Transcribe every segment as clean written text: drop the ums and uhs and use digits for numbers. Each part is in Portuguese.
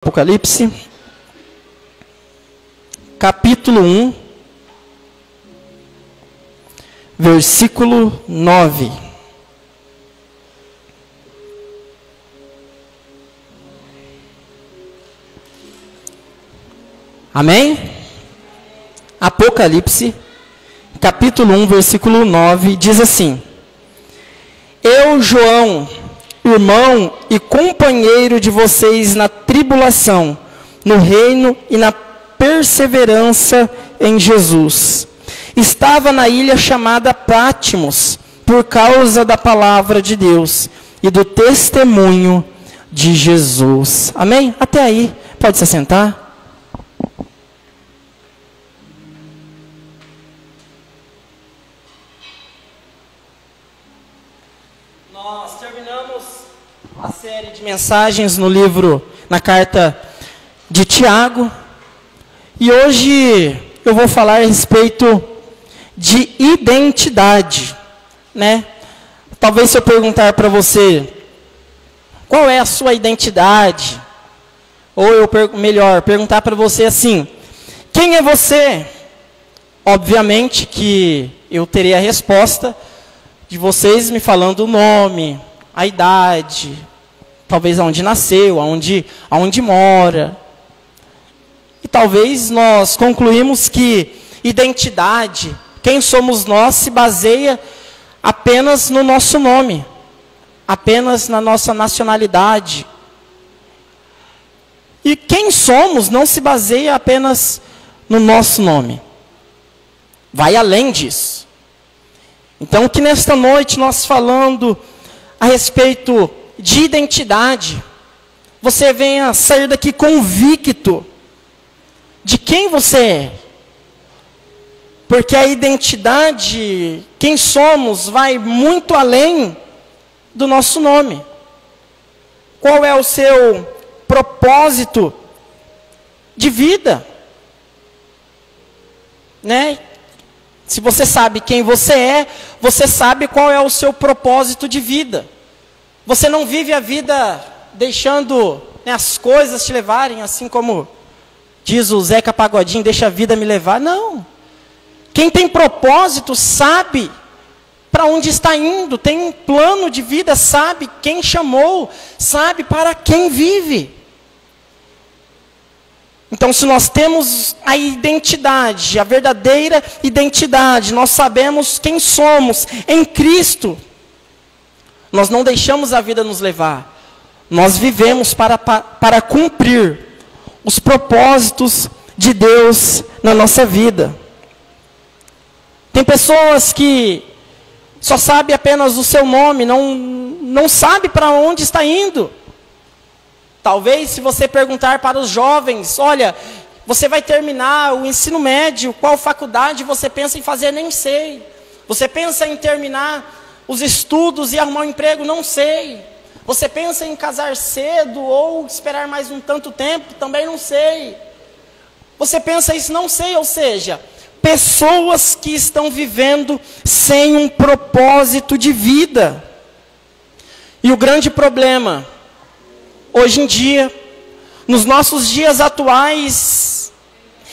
Apocalipse, capítulo 1, versículo 9. Amém? Apocalipse, capítulo 1, versículo 9, diz assim: Eu, João, irmão e companheiro de vocês na tribulação, no reino e na perseverança em Jesus, estava na ilha chamada Patmos, por causa da palavra de Deus e do testemunho de Jesus. Amém? Até aí, pode se assentar. Nós terminamos a série de mensagens no livro, na carta de Tiago, e hoje eu vou falar a respeito de identidade, né? Talvez se eu perguntar para você, qual é a sua identidade? Ou eu, melhor, perguntar para você assim, quem é você? Obviamente que eu terei a resposta de vocês me falando o nome, a idade, talvez aonde nasceu, aonde mora. E talvez nós concluímos que identidade, quem somos nós, se baseia apenas no nosso nome, apenas na nossa nacionalidade. E quem somos não se baseia apenas no nosso nome. Vai além disso. Então, que nesta noite nós falando a respeito de identidade, você venha sair daqui convicto de quem você é. Porque a identidade, quem somos, vai muito além do nosso nome. Qual é o seu propósito de vida? Né? Se você sabe quem você é, você sabe qual é o seu propósito de vida. Você não vive a vida deixando, né, as coisas te levarem, assim como diz o Zeca Pagodinho, deixa a vida me levar. Não. Quem tem propósito sabe para onde está indo, tem um plano de vida, sabe quem chamou, sabe para quem vive. Então, se nós temos a identidade, a verdadeira identidade, nós sabemos quem somos em Cristo, nós não deixamos a vida nos levar. Nós vivemos para cumprir os propósitos de Deus na nossa vida. Tem pessoas que só sabem apenas o seu nome, não sabe para onde está indo. Talvez, se você perguntar para os jovens, olha, você vai terminar o ensino médio, qual faculdade você pensa em fazer? Nem sei. Você pensa em terminar os estudos e arrumar um emprego? Não sei. Você pensa em casar cedo ou esperar mais um tanto tempo? Também não sei. Você pensa isso? Não sei. Ou seja, pessoas que estão vivendo sem um propósito de vida. E o grande problema hoje em dia, nos nossos dias atuais,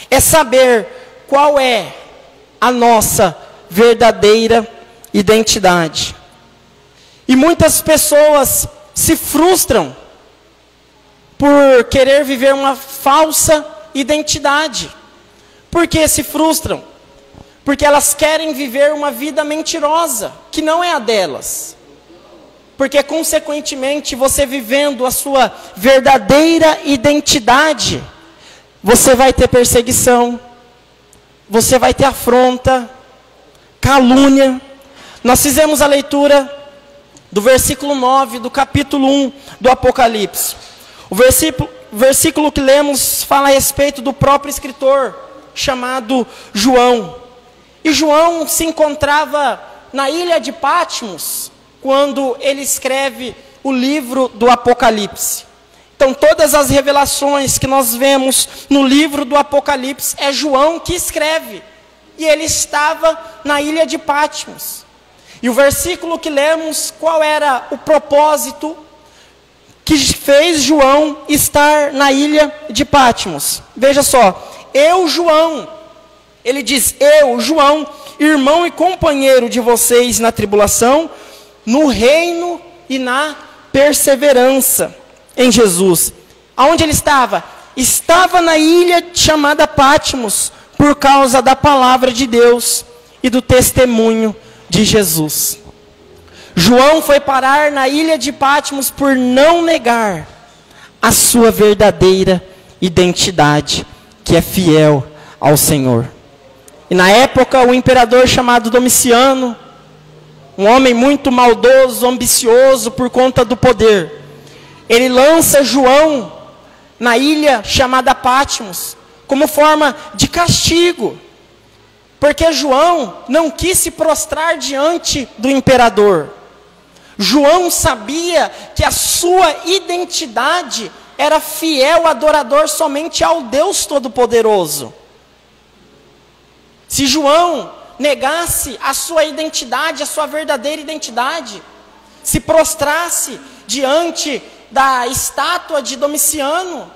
é saber qual é a nossa verdadeira identidade. E muitas pessoas se frustram por querer viver uma falsa identidade. Por que se frustram? Porque elas querem viver uma vida mentirosa, que não é a delas. Porque, consequentemente, você vivendo a sua verdadeira identidade, você vai ter perseguição, você vai ter afronta, calúnia. Nós fizemos a leitura do versículo 9, do capítulo 1 do Apocalipse. O versículo que lemos fala a respeito do próprio escritor, chamado João. E João se encontrava na ilha de Patmos, quando ele escreve o livro do Apocalipse. Então, todas as revelações que nós vemos no livro do Apocalipse, é João que escreve. E ele estava na ilha de Patmos. E o versículo que lemos, qual era o propósito que fez João estar na ilha de Patmos. Veja só, eu, João, ele diz, eu, João, irmão e companheiro de vocês na tribulação, no reino e na perseverança em Jesus. Aonde ele estava? Estava na ilha chamada Patmos, por causa da palavra de Deus e do testemunho de Jesus. João foi parar na ilha de Patmos por não negar a sua verdadeira identidade, que é fiel ao Senhor. E na época, o imperador chamado Domiciano, um homem muito maldoso, ambicioso por conta do poder, ele lança João na ilha chamada Patmos, como forma de castigo, porque João não quis se prostrar diante do imperador. João sabia que a sua identidade era fiel adorador somente ao Deus Todo-Poderoso. Se João negasse a sua identidade, a sua verdadeira identidade, se prostrasse diante da estátua de Domiciano,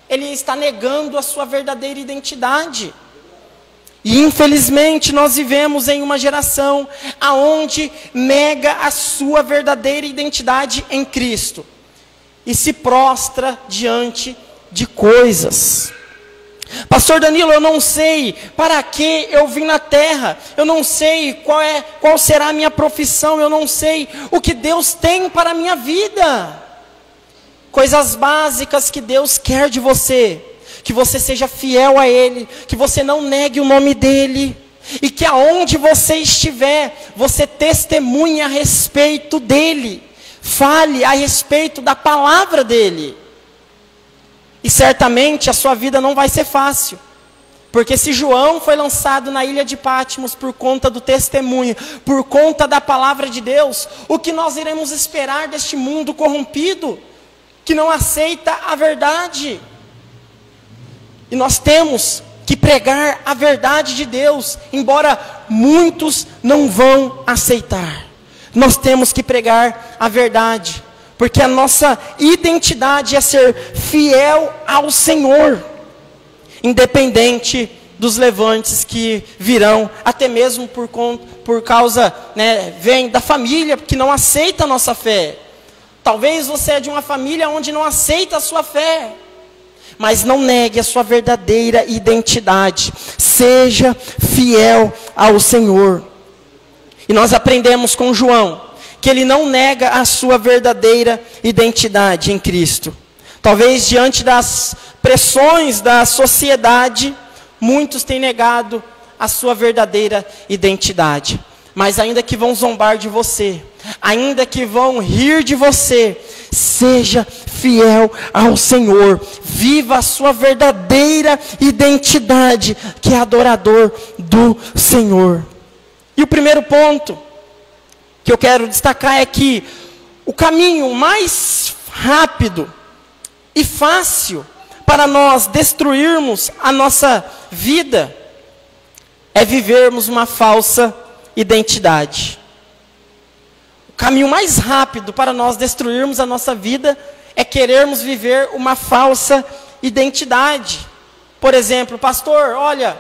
ele está negando a sua verdadeira identidade. E infelizmente nós vivemos em uma geração aonde nega a sua verdadeira identidade em Cristo e se prostra diante de coisas. Pastor Danilo, eu não sei para que eu vim na terra, eu não sei qual será a minha profissão, eu não sei o que Deus tem para a minha vida. Coisas básicas que Deus quer de você, que você seja fiel a Ele, que você não negue o nome dEle, e que aonde você estiver, você testemunhe a respeito dEle, fale a respeito da palavra dEle. E certamente a sua vida não vai ser fácil, porque se João foi lançado na ilha de Patmos por conta do testemunho, por conta da palavra de Deus, o que nós iremos esperar deste mundo corrompido, que não aceita a verdade? E nós temos que pregar a verdade de Deus, embora muitos não vão aceitar. Nós temos que pregar a verdade, porque a nossa identidade é ser fiel ao Senhor, independente dos levantes que virão, até mesmo por causa, vem da família que não aceita a nossa fé. Talvez você é de uma família onde não aceita a sua fé, mas não negue a sua verdadeira identidade. Seja fiel ao Senhor. E nós aprendemos com João que ele não nega a sua verdadeira identidade em Cristo. Talvez diante das pressões da sociedade, muitos têm negado a sua verdadeira identidade. Mas ainda que vão zombar de você, ainda que vão rir de você, seja fiel ao Senhor. Viva a sua verdadeira identidade, que é adorador do Senhor. E o primeiro ponto que eu quero destacar é que o caminho mais rápido e fácil para nós destruirmos a nossa vida é vivermos uma falsa identidade. O caminho mais rápido para nós destruirmos a nossa vida é querermos viver uma falsa identidade. Por exemplo, pastor, olha,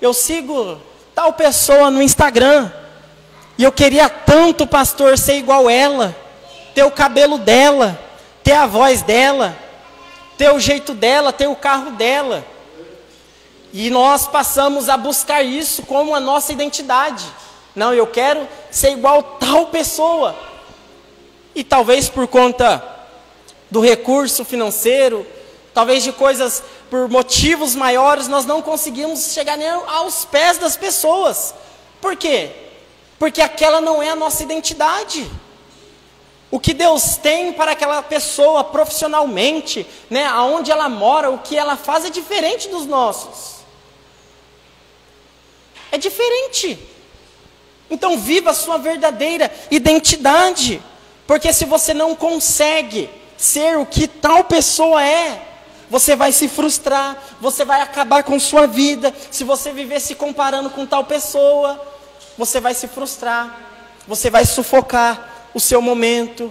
eu sigo tal pessoa no Instagram, e eu queria tanto, pastor, ser igual ela, ter o cabelo dela, ter a voz dela, ter o jeito dela, ter o carro dela. E nós passamos a buscar isso como a nossa identidade. Não, eu quero ser igual tal pessoa. E talvez por conta do recurso financeiro, talvez de coisas, por motivos maiores, nós não conseguimos chegar nem aos pés das pessoas. Por quê? Porque aquela não é a nossa identidade. O que Deus tem para aquela pessoa profissionalmente, aonde ela mora, o que ela faz é diferente dos nossos. É diferente. Então viva a sua verdadeira identidade. Porque se você não consegue ser o que tal pessoa é, você vai se frustrar, você vai acabar com sua vida. Se você viver se comparando com tal pessoa, você vai se frustrar, você vai sufocar o seu momento.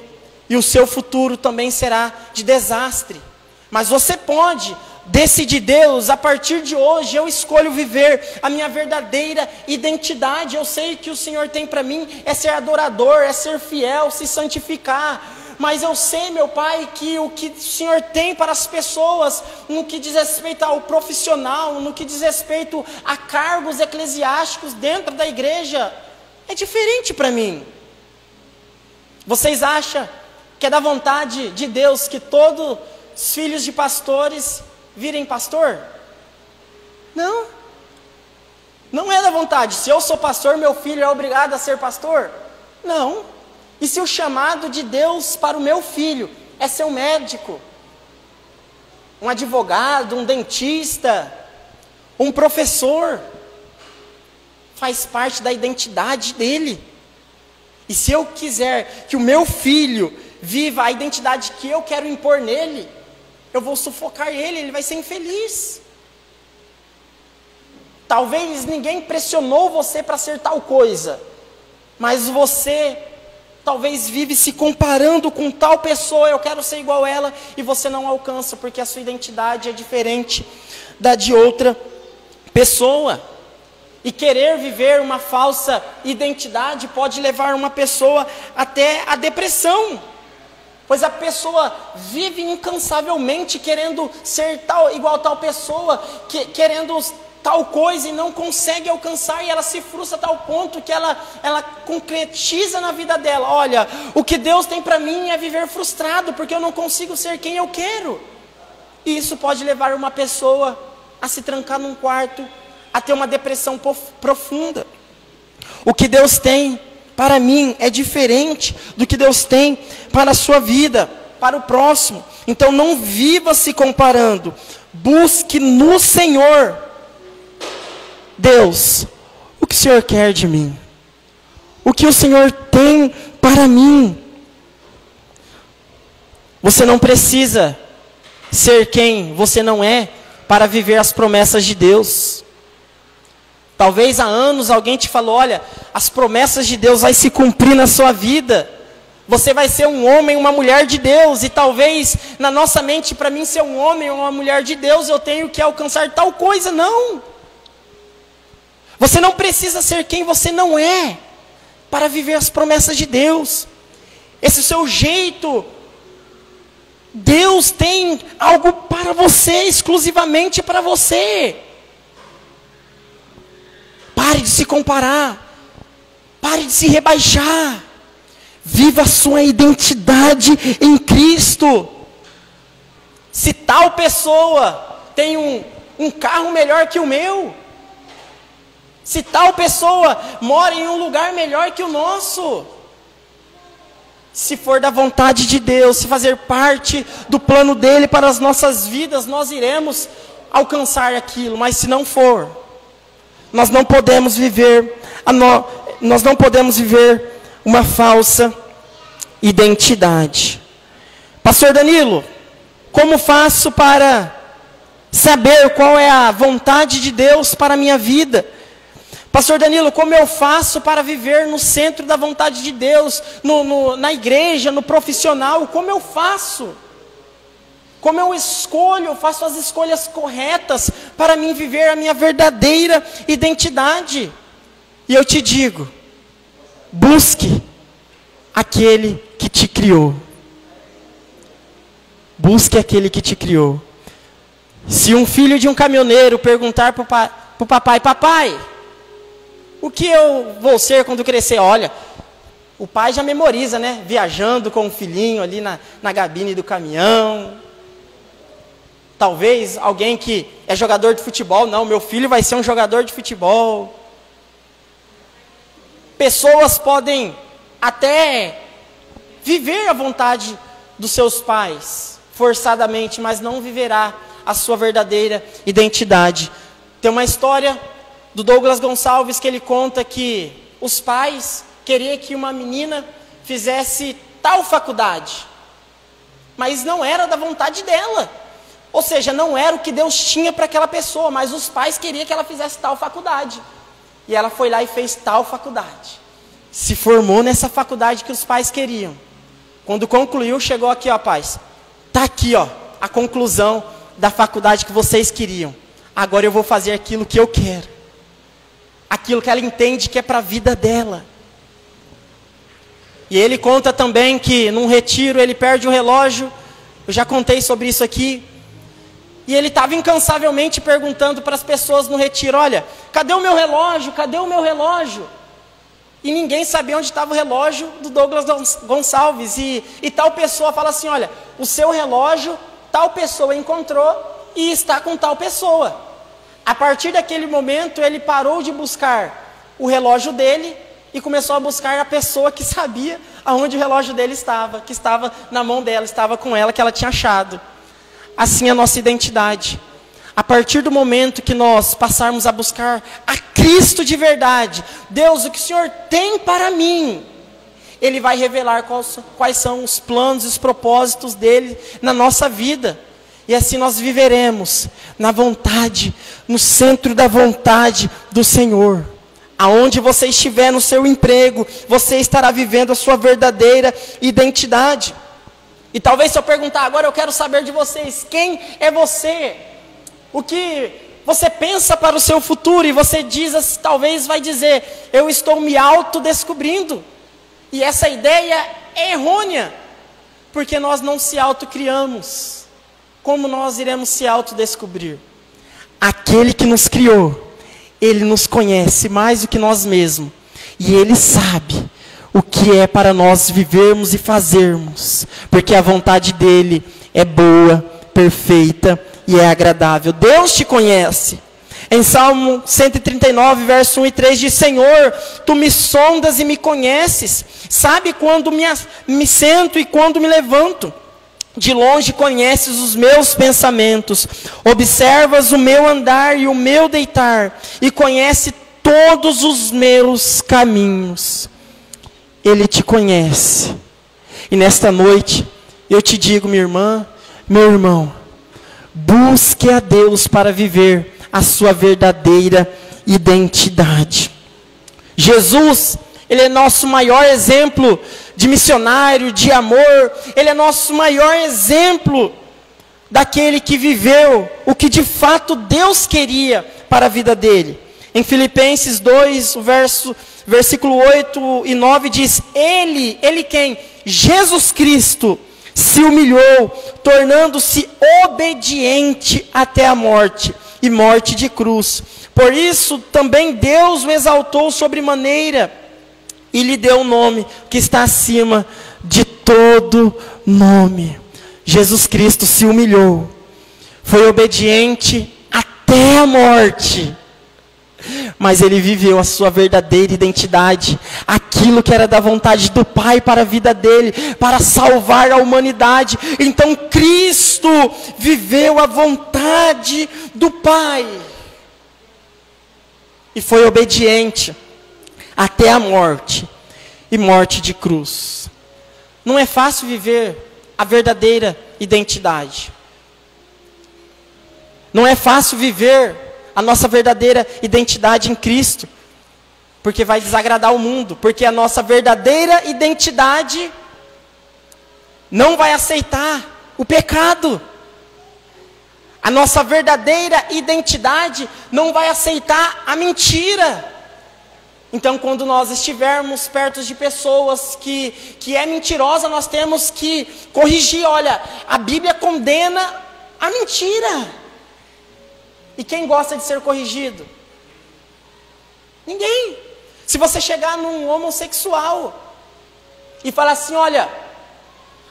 e o seu futuro também será de desastre. Mas você pode decidir: Deus, a partir de hoje eu escolho viver a minha verdadeira identidade. Eu sei que o Senhor tem para mim é ser adorador, é ser fiel, se santificar. Mas eu sei, meu Pai, que o que o Senhor tem para as pessoas, no que diz respeito ao profissional, no que diz respeito a cargos eclesiásticos dentro da igreja, é diferente para mim. Vocês acham que é da vontade de Deus que todos os filhos de pastores virem pastor? Não. Não é da vontade. Se eu sou pastor, meu filho é obrigado a ser pastor? Não. E se o chamado de Deus para o meu filho é ser um médico, um advogado, um dentista, um professor, faz parte da identidade dele. E se eu quiser que o meu filho viva a identidade que eu quero impor nele, eu vou sufocar ele vai ser infeliz. Talvez ninguém pressionou você para ser tal coisa, mas você talvez vive se comparando com tal pessoa: eu quero ser igual a ela, e você não alcança, porque a sua identidade é diferente da de outra pessoa. E querer viver uma falsa identidade pode levar uma pessoa até a depressão, pois a pessoa vive incansavelmente querendo ser igual a tal pessoa, querendo tal coisa e não consegue alcançar, e ela se frustra a tal ponto que ela concretiza na vida dela: olha, o que Deus tem para mim é viver frustrado, porque eu não consigo ser quem eu quero. E isso pode levar uma pessoa a se trancar num quarto, a ter uma depressão profunda. O que Deus tem para mim é diferente do que Deus tem para a sua vida, para o próximo. Então não viva se comparando, busque no Senhor. Deus, o que o Senhor quer de mim? O que o Senhor tem para mim? Você não precisa ser quem você não é para viver as promessas de Deus. Talvez há anos alguém te falou: olha, as promessas de Deus vão se cumprir na sua vida. Você vai ser um homem, uma mulher de Deus. E talvez na nossa mente, para mim ser um homem ou uma mulher de Deus, eu tenho que alcançar tal coisa. Não. Você não precisa ser quem você não é para viver as promessas de Deus. Esse seu jeito, Deus tem algo para você, exclusivamente para você. Pare de se comparar, pare de se rebaixar, viva a sua identidade em Cristo. Se tal pessoa tem um carro melhor que o meu, se tal pessoa mora em um lugar melhor que o nosso, se for da vontade de Deus, se fazer parte do plano dele para as nossas vidas, nós iremos alcançar aquilo. Mas se não for, nós não podemos viver uma falsa identidade. Pastor Danilo, como faço para saber qual é a vontade de Deus para a minha vida? Pastor Danilo, como eu faço para viver no centro da vontade de Deus, na igreja, no profissional? Como eu faço? Como eu escolho, faço as escolhas corretas para mim viver a minha verdadeira identidade? E eu te digo: busque aquele que te criou. Busque aquele que te criou. Se um filho de um caminhoneiro perguntar para o papai: papai, o que eu vou ser quando crescer? Olha, o pai já memoriza, né? Viajando com o filhinho ali na cabine do caminhão. Talvez alguém que é jogador de futebol: não, meu filho vai ser um jogador de futebol. Pessoas podem até viver a vontade dos seus pais, forçadamente, mas não viverá a sua verdadeira identidade. Tem uma história do Douglas Gonçalves que ele conta que os pais queriam que uma menina fizesse tal faculdade, mas não era da vontade dela. Ou seja, não era o que Deus tinha para aquela pessoa, mas os pais queriam que ela fizesse tal faculdade. E ela foi lá e fez tal faculdade. Se formou nessa faculdade que os pais queriam. Quando concluiu, chegou aqui, ó, paz. Tá aqui, ó, a conclusão da faculdade que vocês queriam. Agora eu vou fazer aquilo que eu quero. Aquilo que ela entende que é para a vida dela. E ele conta também que num retiro ele perde o relógio. Eu já contei sobre isso aqui. E ele estava incansavelmente perguntando para as pessoas no retiro: olha, cadê o meu relógio? Cadê o meu relógio? E ninguém sabia onde estava o relógio do Douglas Gonçalves. E tal pessoa fala assim: olha, o seu relógio, tal pessoa encontrou e está com tal pessoa. A partir daquele momento, ele parou de buscar o relógio dele e começou a buscar a pessoa que sabia aonde o relógio dele estava, que estava na mão dela, estava com ela, que ela tinha achado. Assim é a nossa identidade. A partir do momento que nós passarmos a buscar a Cristo de verdade, Deus, o que o Senhor tem para mim, Ele vai revelar quais são os planos e os propósitos dEle na nossa vida. E assim nós viveremos na vontade, no centro da vontade do Senhor. Aonde você estiver no seu emprego, você estará vivendo a sua verdadeira identidade. E talvez se eu perguntar agora, eu quero saber de vocês, quem é você? O que você pensa para o seu futuro? E você diz, talvez vai dizer, eu estou me autodescobrindo. E essa ideia é errônea, porque nós não se autocriamos. Como nós iremos se autodescobrir? Aquele que nos criou, Ele nos conhece mais do que nós mesmos. E Ele sabe o que é para nós vivermos e fazermos. Porque a vontade dEle é boa, perfeita e é agradável. Deus te conhece. Em Salmo 139, verso 1 e 3 diz: Senhor, Tu me sondas e me conheces. Sabe quando me sento e quando me levanto. De longe conheces os meus pensamentos, observas o meu andar e o meu deitar, e conhece todos os meus caminhos. Ele te conhece. E nesta noite, eu te digo, minha irmã, meu irmão, busque a Deus para viver a sua verdadeira identidade. Jesus, Ele é nosso maior exemplo de missionário, de amor. Ele é nosso maior exemplo daquele que viveu o que de fato Deus queria para a vida dele. Em Filipenses 2, o versículo 8 e 9 diz: Ele quem? Jesus Cristo se humilhou, tornando-se obediente até a morte, e morte de cruz. Por isso também Deus o exaltou sobremaneira, e lhe deu o nome que está acima de todo nome. Jesus Cristo se humilhou, foi obediente até a morte, mas Ele viveu a sua verdadeira identidade, aquilo que era da vontade do Pai para a vida dele, para salvar a humanidade. Então Cristo viveu a vontade do Pai, e foi obediente até a morte, e morte de cruz. Não é fácil viver a verdadeira identidade. Não é fácil viver a nossa verdadeira identidade em Cristo, porque vai desagradar o mundo, porque a nossa verdadeira identidade não vai aceitar o pecado. A nossa verdadeira identidade não vai aceitar a mentira. Então, quando nós estivermos perto de pessoas que é mentirosa, nós temos que corrigir. Olha, a Bíblia condena a mentira. E quem gosta de ser corrigido? Ninguém. Se você chegar num homossexual e falar assim: olha,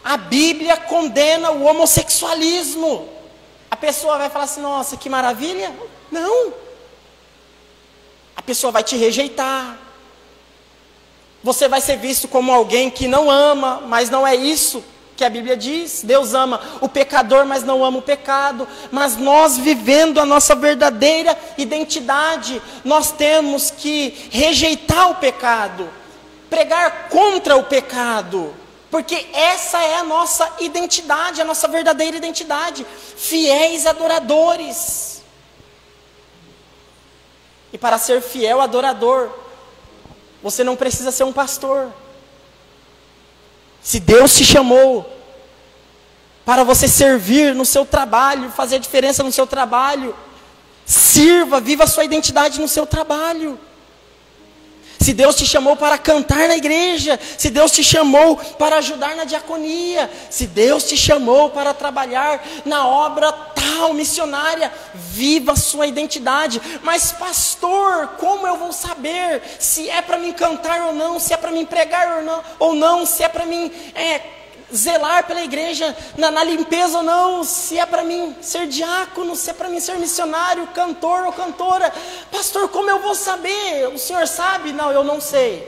a Bíblia condena o homossexualismo, a pessoa vai falar assim: nossa, que maravilha. Não. A pessoa vai te rejeitar. Você vai ser visto como alguém que não ama, mas não é isso que a Bíblia diz. Deus ama o pecador, mas não ama o pecado. Mas nós, vivendo a nossa verdadeira identidade, nós temos que rejeitar o pecado, pregar contra o pecado, porque essa é a nossa identidade, a nossa verdadeira identidade. Fiéis adoradores. E para ser fiel adorador, você não precisa ser um pastor. Se Deus te chamou para você servir no seu trabalho, fazer a diferença no seu trabalho, sirva, viva a sua identidade no seu trabalho. Se Deus te chamou para cantar na igreja, se Deus te chamou para ajudar na diaconia, se Deus te chamou para trabalhar na obra tal, missionária, viva a sua identidade. Mas pastor, como eu vou saber se é para mim cantar ou não, se é para mim pregar ou não, se é para mim zelar pela igreja na limpeza ou não, se é para mim ser diácono, se é para mim ser missionário, cantor ou cantora. Pastor, como eu vou saber? O senhor sabe? Não, eu não sei.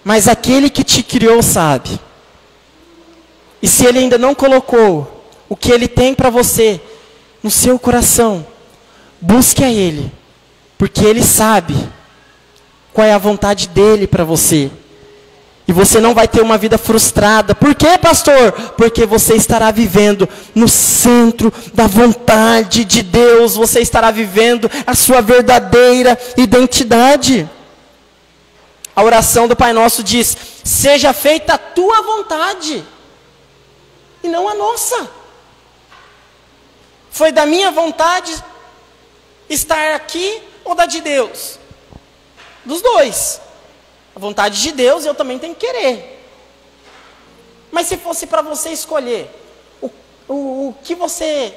Mas aquele que te criou sabe. E se ele ainda não colocou o que ele tem para você no seu coração, busque a ele, porque ele sabe qual é a vontade dele para você. E você não vai ter uma vida frustrada. Por quê, pastor? Porque você estará vivendo no centro da vontade de Deus. Você estará vivendo a sua verdadeira identidade. A oração do Pai Nosso diz: seja feita a tua vontade, e não a nossa. Foi da minha vontade estar aqui ou da de Deus? Dos dois. A vontade de Deus eu também tenho que querer. Mas se fosse para você escolher,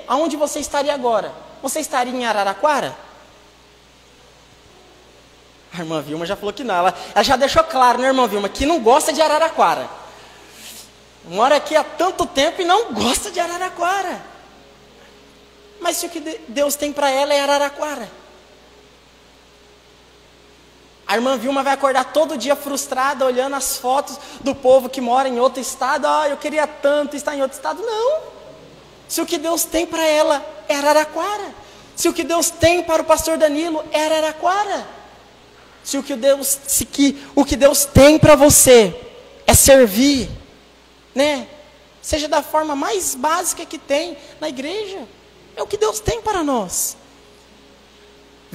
aonde você estaria agora? Você estaria em Araraquara? A irmã Vilma já falou que não. Ela já deixou claro, né, irmã Vilma, que não gosta de Araraquara. Mora aqui há tanto tempo e não gosta de Araraquara. Mas se o que Deus tem para ela é Araraquara, a irmã Vilma vai acordar todo dia frustrada, olhando as fotos do povo que mora em outro estado. Eu queria tanto estar em outro estado. Não. Se o que Deus tem para ela é Araraquara. Se o que Deus tem para o pastor Danilo é Araraquara. Se o que Deus tem para você é servir, né? Seja da forma mais básica que tem na igreja. É o que Deus tem para nós.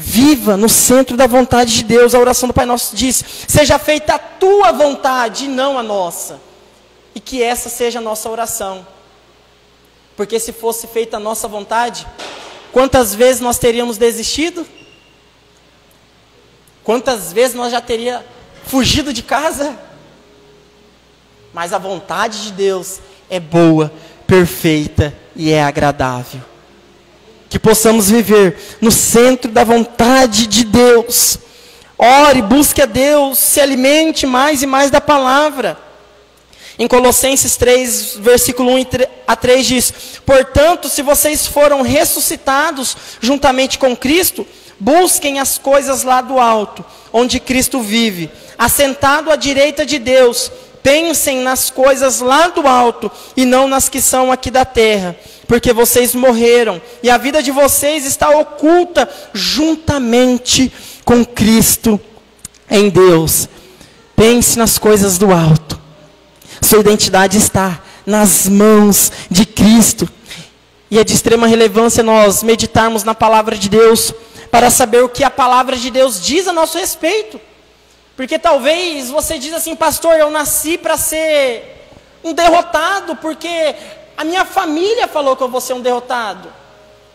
Viva no centro da vontade de Deus. A oração do Pai Nosso diz: seja feita a tua vontade e não a nossa. E que essa seja a nossa oração. Porque se fosse feita a nossa vontade, quantas vezes nós teríamos desistido? Quantas vezes nós já teríamos fugido de casa? Mas a vontade de Deus é boa, perfeita e é agradável. Que possamos viver no centro da vontade de Deus. Ore, busque a Deus, se alimente mais e mais da palavra. Em Colossenses 3, versículo 1 a 3 diz: portanto, se vocês foram ressuscitados juntamente com Cristo, busquem as coisas lá do alto, onde Cristo vive, assentado à direita de Deus. Pensem nas coisas lá do alto e não nas que são aqui da terra, porque vocês morreram e a vida de vocês está oculta juntamente com Cristo em Deus. Pense nas coisas do alto. Sua identidade está nas mãos de Cristo. E é de extrema relevância nós meditarmos na palavra de Deus para saber o que a palavra de Deus diz a nosso respeito. Porque talvez você diz assim: pastor, eu nasci para ser um derrotado, porque a minha família falou que eu vou ser um derrotado.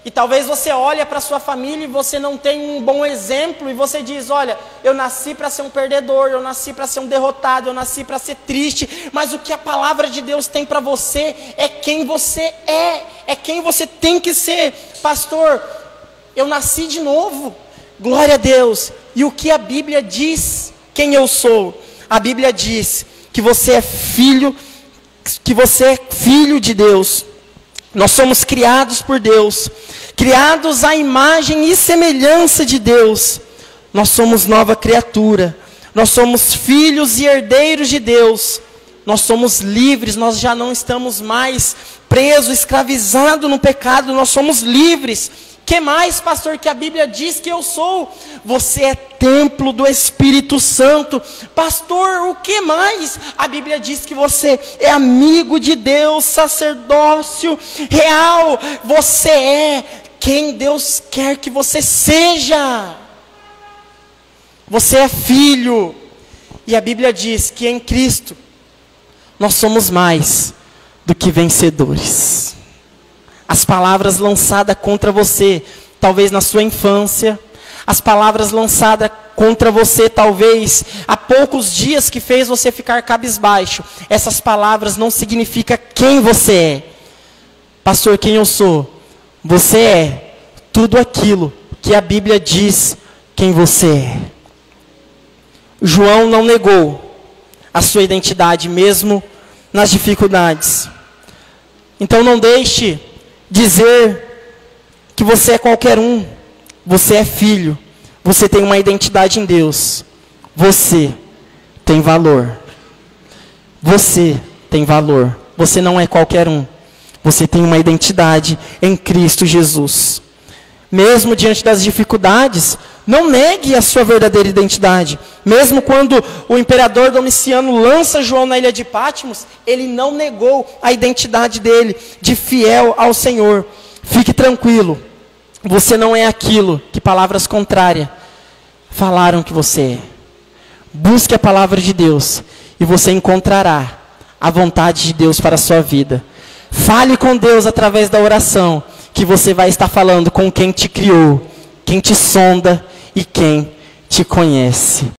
E talvez você olhe para a sua família e você não tem um bom exemplo, e você diz: olha, eu nasci para ser um perdedor, eu nasci para ser um derrotado, eu nasci para ser triste. Mas o que a palavra de Deus tem para você é quem você é quem você tem que ser. Pastor, eu nasci de novo, glória a Deus. E o que a Bíblia diz quem eu sou? A Bíblia diz que você é filho de Deus. Nós somos criados por Deus, criados à imagem e semelhança de Deus. Nós somos nova criatura, nós somos filhos e herdeiros de Deus. Nós somos livres, nós já não estamos mais presos, escravizados no pecado, nós somos livres. Que mais, pastor, que a Bíblia diz que eu sou? Você é templo do Espírito Santo. Pastor, o que mais? A Bíblia diz que você é amigo de Deus, sacerdócio real. Você é quem Deus quer que você seja. Você é filho. E a Bíblia diz que em Cristo nós somos mais do que vencedores. As palavras lançadas contra você, talvez na sua infância, as palavras lançadas contra você, talvez há poucos dias que fez você ficar cabisbaixo, essas palavras não significam quem você é. Pastor, quem eu sou? Você é tudo aquilo que a Bíblia diz quem você é. João não negou a sua identidade, mesmo nas dificuldades. Então não deixe dizer que você é qualquer um. Você é filho. Você tem uma identidade em Deus. Você tem valor. Você tem valor. Você não é qualquer um. Você tem uma identidade em Cristo Jesus. Mesmo diante das dificuldades, não negue a sua verdadeira identidade. Mesmo quando o imperador Domiciano lança João na ilha de Patmos, ele não negou a identidade dele, de fiel ao Senhor. Fique tranquilo, você não é aquilo que palavras contrárias falaram que você é. Busque a palavra de Deus e você encontrará a vontade de Deus para a sua vida. Fale com Deus através da oração, que você vai estar falando com quem te criou, quem te sonda e quem te conhece.